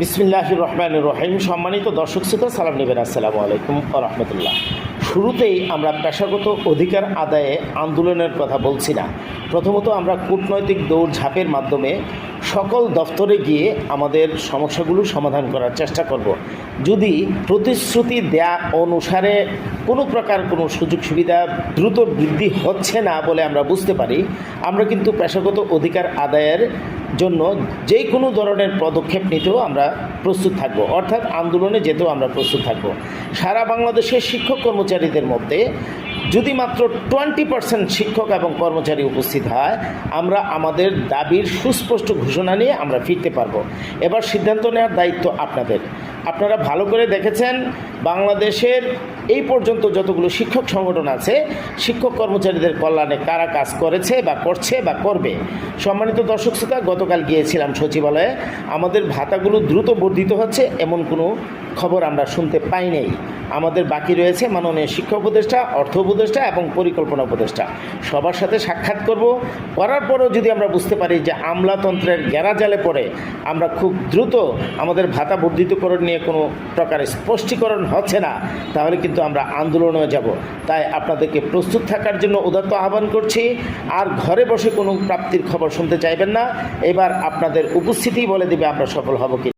বিসমিল্লাহির রহমানির রহিম। সম্মানিত দর্শক শ্রোতা, সালাম নেবেন। আসসালামু আলাইকুম ওয়া রাহমাতুল্লাহ। শুরুতেই আমরা পেশাগত অধিকার আদায়ে আন্দোলনের কথা বলছি না। প্রথমত আমরা কূটনৈতিক দৌড়ঝাঁপের মাধ্যমে সকল দফতরে গিয়ে আমাদের সমস্যাগুলো সমাধান করার চেষ্টা করব। যদি প্রতিশ্রুতি দেয়া অনুসারে কোনো প্রকার কোনো সুযোগ সুবিধা দ্রুত বৃদ্ধি হচ্ছে না বলে আমরা বুঝতে পারি, আমরা কিন্তু পেশাগত অধিকার আদায়ের জন্য যে কোনো ধরনের পদক্ষেপ নিতেও আমরা প্রস্তুত থাকব, অর্থাৎ আন্দোলনে যেতেও আমরা প্রস্তুত থাকব। সারা বাংলাদেশের শিক্ষক কর্মচারীদের মধ্যে যদি মাত্র 20% শিক্ষক এবং কর্মচারী উপস্থিত হয়, আমরা আমাদের দাবির সুস্পষ্ট ঘোষণা নিয়ে আমরা ফিরতে পারবো। এবার সিদ্ধান্ত নেওয়ার দায়িত্ব আপনাদের। আপনারা ভালো করে দেখেছেন বাংলাদেশের এই পর্যন্ত যতগুলো শিক্ষক সংগঠন আছে, শিক্ষক কর্মচারীদের কল্যাণে কারা কাজ করেছে বা করছে বা করবে। সম্মানিত দর্শক শ্রোতা, গতকাল গিয়েছিলাম সচিবালয়ে। আমাদের ভাতাগুলো দ্রুত বর্ধিত হচ্ছে এমন কোনো খবর আমরা শুনতে পাই নাই। আমাদের বাকি রয়েছে মাননীয় শিক্ষা উপদেষ্টা, অর্থ উপদেষ্টা এবং পরিকল্পনা উপদেষ্টা। সবার সাথে সাক্ষাৎ করার পরেও যদি আমরা বুঝতে পারি যে আমলাতন্ত্রের ঘেরাজালে পড়ে আমরা খুব দ্রুত আমাদের ভাতা বর্ধিতকরণ নিয়ে কোনো প্রকার স্পষ্টীকরণ হচ্ছে না, তাহলে কিন্তু আমরা আন্দোলনে যাব। তাই আপনাদেরকে প্রস্তুত থাকার জন্য উদাত্ত আহ্বান করছি। আর ঘরে বসে কোনো প্রাপ্তির খবর শুনতে চাইবেন না। এবার আপনাদের উপস্থিতিই বলে দেবে আমরা সফল হব কি।